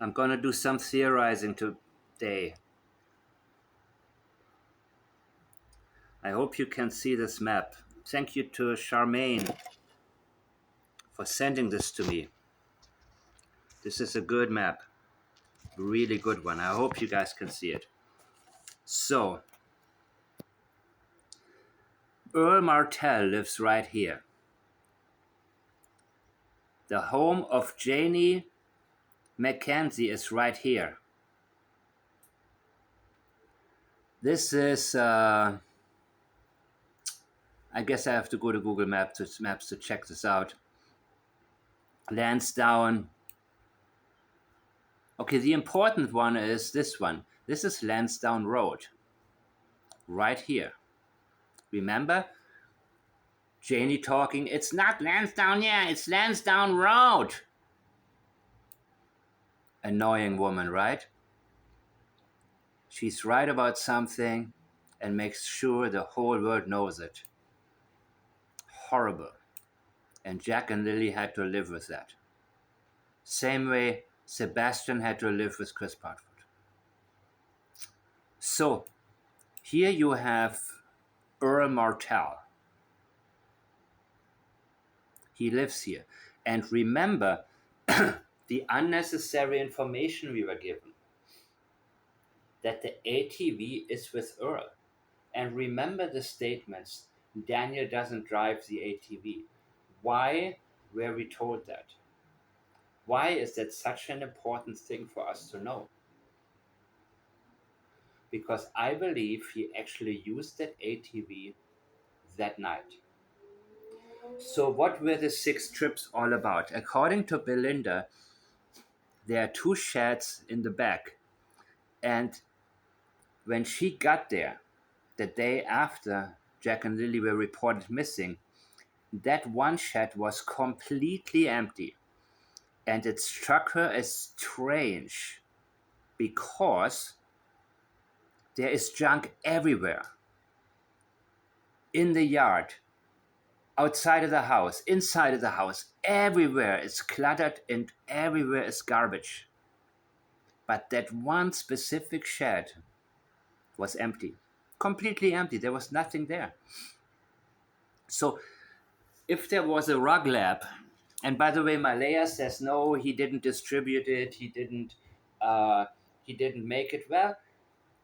I'm going to do some theorizing today. I hope you can see this map. Thank you to Charmaine for sending this to me. This is a good map. Really good one. I hope you guys can see it. So, Earl Martell lives right here. The home of Janie Mackenzie is right here. This is, I guess I have to go to Google Maps to check this out. Lansdowne. Okay, the important one is this one. This is Lansdowne Road. Right here. Remember? Janie talking, it's not Lansdowne, yeah, it's Lansdowne Road. Annoying woman, right? She's right about something and makes sure the whole world knows it. Horrible. And Jack and Lily had to live with that. Same way Sebastian had to live with Chris Partwood. So, here you have Earl Martell. He lives here. And remember the unnecessary information we were given. That the ATV is with Earl. And remember the statements, Daniel doesn't drive the ATV. Why were we told that? Why is that such an important thing for us to know? Because I believe he actually used that ATV that night. So what were the 6 trips all about? According to Belinda, there are 2 sheds in the back. And when she got there, the day after Jack and Lily were reported missing, that one shed was completely empty. And it struck her as strange because there is junk everywhere. In the yard, outside of the house, inside of the house, everywhere is cluttered and everywhere is garbage. But that one specific shed was empty, completely empty. There was nothing there. So if there was a rug lab, and by the way, Malaya says no, he didn't distribute it, he didn't make it. Well,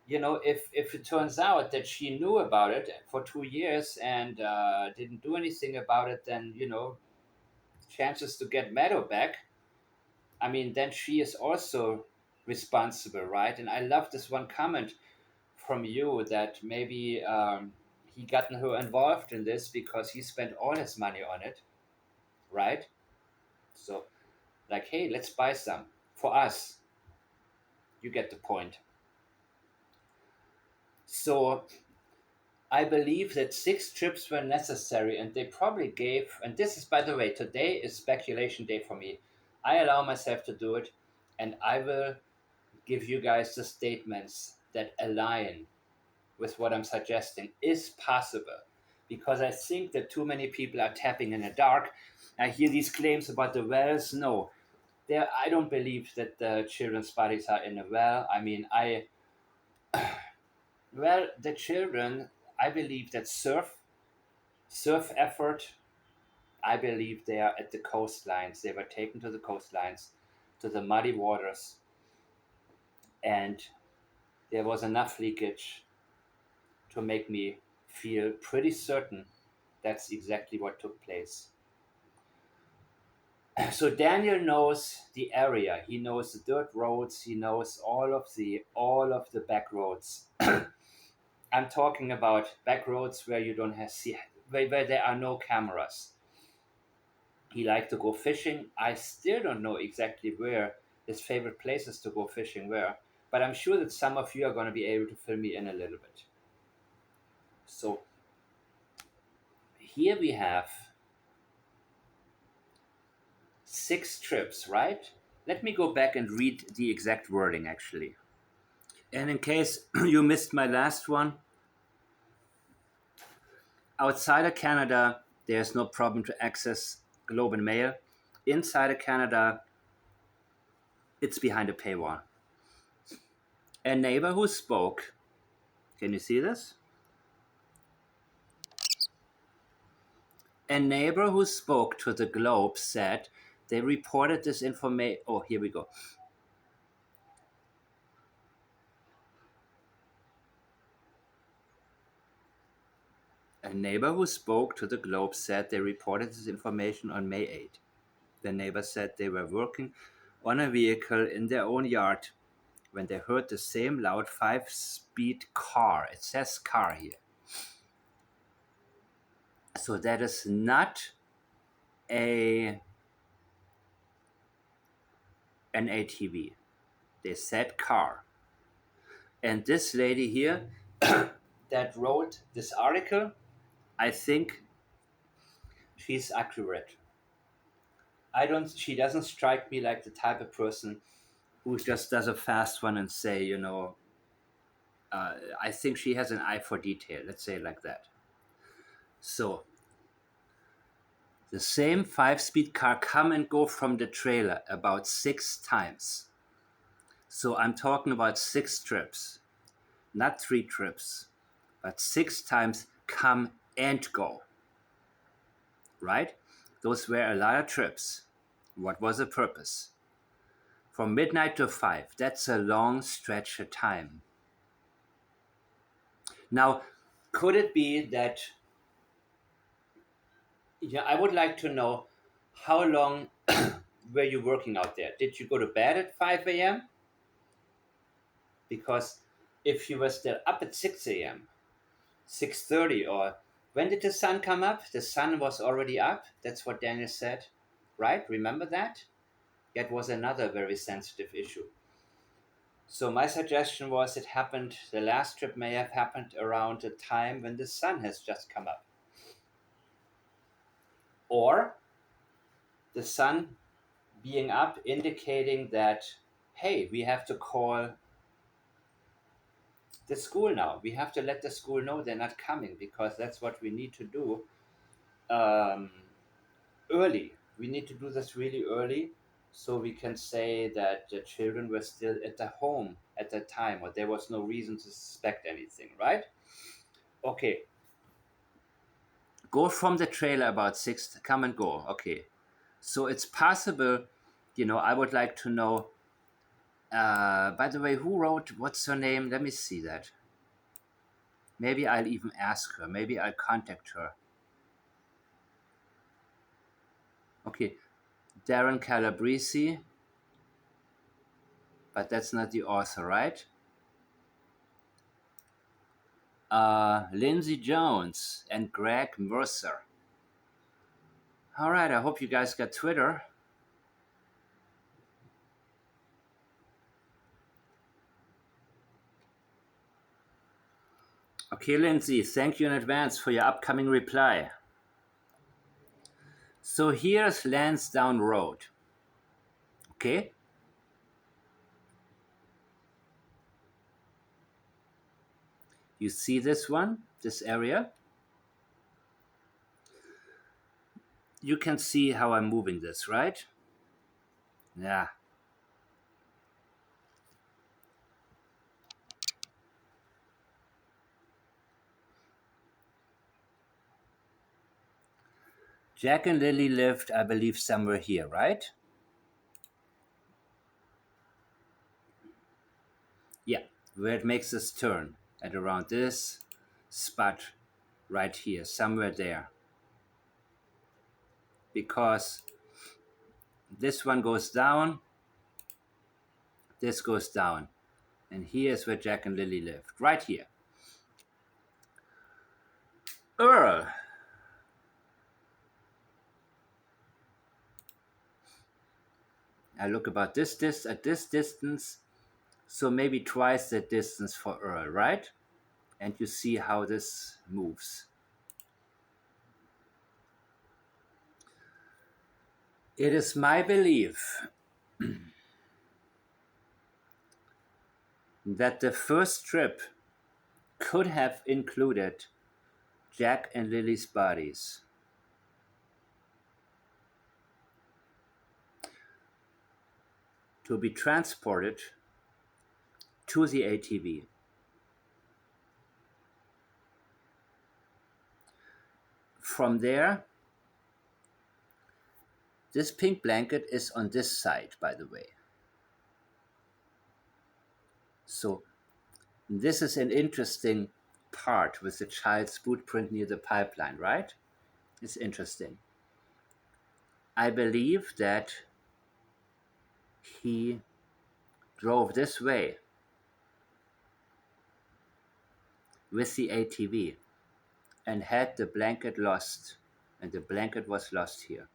if it turns out that she knew about it for 2 years and didn't do anything about it, then chances to get Meadow back. I mean, then she is also responsible, right? And I love this one comment from you that maybe he gotten her involved in this because he spent all his money on it, right? So, like, hey, let's buy some for us. You get the point. So, I believe that 6 trips were necessary, and they probably gave. And this is, by the way, today is speculation day for me. I allow myself to do it, and I will give you guys the statements that align with what I'm suggesting is possible, because I think that too many people are tapping in the dark. I hear these claims about the wells. No, I don't believe that the children's bodies are in a well. I mean, well, the children, I believe that surf effort, I believe they are at the coastlines. They were taken to the coastlines, to the muddy waters, and there was enough leakage to make me feel pretty certain that's exactly what took place. So Daniel knows the area. He knows the dirt roads. He knows all of the back roads. I'm talking about back roads where you don't have where there are no cameras. He liked to go fishing. I still don't know exactly where his favorite places to go fishing were, but I'm sure that some of you are going to be able to fill me in a little bit. So here we have 6 trips, right? Let me go back and read the exact wording actually. And in case you missed my last one, outside of Canada, there's no problem to access Globe and Mail. Inside of Canada, It's behind a paywall. A neighbor who spoke. Can you see this? A neighbor who spoke to the Globe said they reported this information. Oh, here we go. A neighbor who spoke to the Globe said they reported this information on May 8. The neighbor said they were working on a vehicle in their own yard when they heard the same loud 5-speed car. It says car here. So that is not a an ATV. They said car. And this lady here that wrote this article, I think she's accurate. She doesn't strike me like the type of person who just does a fast one and say, I think she has an eye for detail. Let's say it like that. So the same 5-speed car come and go from the trailer about 6 times. So I'm talking about 6 trips, not 3 trips, but 6 times come and go. Right? Those were a lot of trips. What was the purpose? From midnight to 5, that's a long stretch of time. Now, could it be that, I would like to know how long were you working out there? Did you go to bed at 5 a.m.? Because if you were still up at 6 a.m., 6:30, or when did the sun come up? The sun was already up. That's what Daniel said, right? Remember that? That was another very sensitive issue. So my suggestion was the last trip may have happened around the time when the sun has just come up. Or the sun being up indicating that, hey, we have to call the school now. We have to let the school know they're not coming because that's what we need to do early. We need to do this really early so we can say that the children were still at the home at that time, or there was no reason to suspect anything, right? Okay, go from the trailer about 6, come and go. Okay, so it's possible, I would like to know, by the way, who wrote, what's her name? Let me see that. Maybe I'll even ask her. Maybe I'll contact her. Okay, Darren Calabrese, but that's not the author, right? Lindsay Jones and Greg Mercer. All right, I hope you guys got Twitter. Okay, Lindsay, thank you in advance for your upcoming reply. So here's Lansdowne Road. Okay? You see this one, this area? You can see how I'm moving this, right? Yeah. Jack and Lily lived, I believe, somewhere here, right? Yeah, where it makes this turn at around this spot right here, somewhere there. Because this one goes down, this goes down. And here's where Jack and Lily lived, right here. Earl. I look about at this distance, so maybe twice that distance for Earl, right? And you see how this moves. It is my belief that the first trip could have included Jack and Lily's bodies. to be transported to the ATV. From there, this pink blanket is on this side, by the way. So this is an interesting part with the child's footprint near the pipeline, right? It's interesting. I believe that he drove this way with the ATV and had the blanket lost, and the blanket was lost here.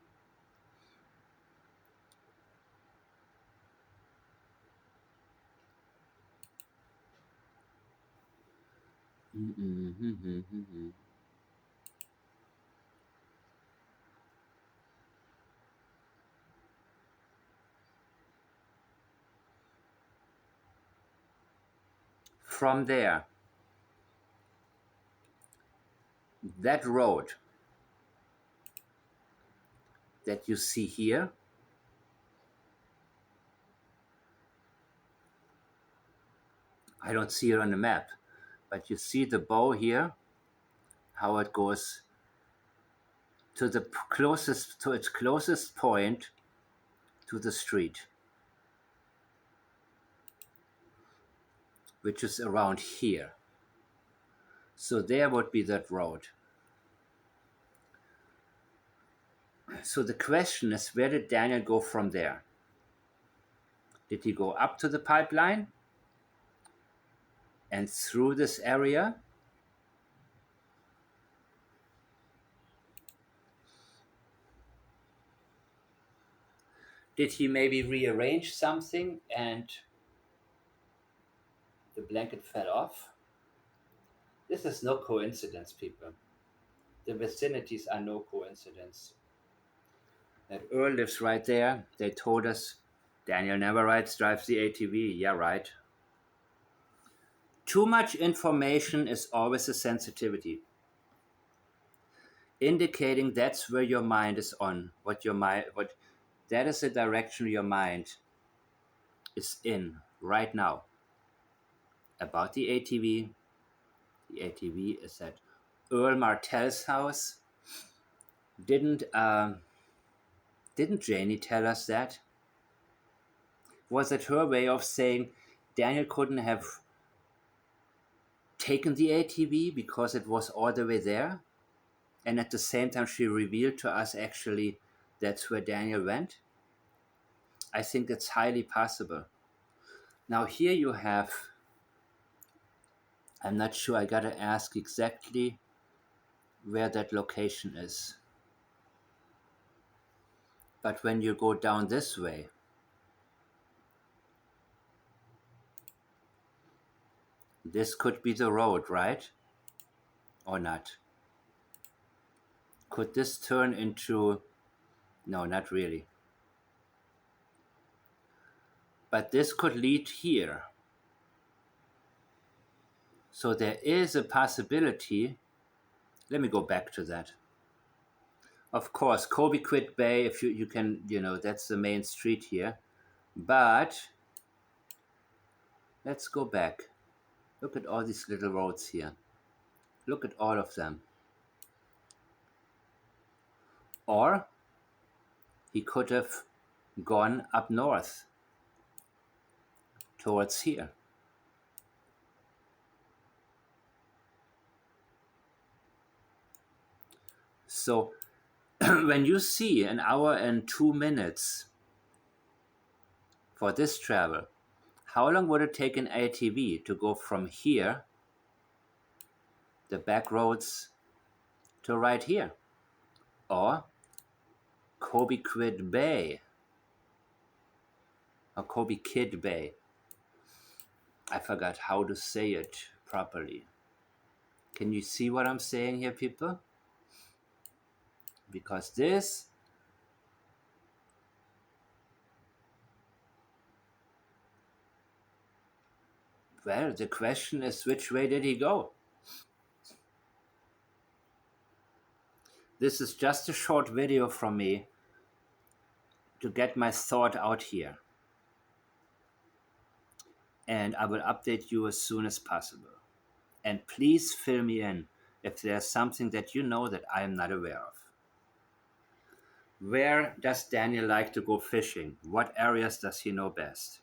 From there, that road that you see here, I don't see it on the map, but you see the bow here, how it goes to its closest point to the street, which is around here. So there would be that road. So the question is, where did Daniel go from there? Did he go up to the pipeline and through this area? Did he maybe rearrange something and the blanket fell off? This is no coincidence, people. The vicinities are no coincidence. That Earl lives right there. They told us Daniel never drives the ATV. Yeah, right. Too much information is always a sensitivity, indicating that's where your mind is on. What that is the direction your mind is in right now. About the ATV. The ATV is at Earl Martell's house. Didn't Janie tell us that? Was it her way of saying Daniel couldn't have taken the ATV because it was all the way there? And at the same time, she revealed to us actually that's where Daniel went? I think it's highly possible. Now, here you have, I'm not sure, I gotta ask exactly where that location is. But when you go down this way, this could be the road, right? Or not? Could this turn into, no, not really. But this could lead here. So there is a possibility. Let me go back to that. Of course, Quid Bay, if you can, that's the main street here. But let's go back. Look at all these little roads here. Look at all of them. Or he could have gone up north towards here. So when you see an hour and 2 minutes for this travel, how long would it take an ATV to go from here, the back roads, to right here? Or Quid Bay, or Kid Bay. I forgot how to say it properly. Can you see what I'm saying here, people? Because this, well, the question is, which way did he go? This is just a short video from me to get my thought out here. and I will update you as soon as possible. And please fill me in if there's something that you know that I am not aware of. Where does Daniel like to go fishing? What areas does he know best?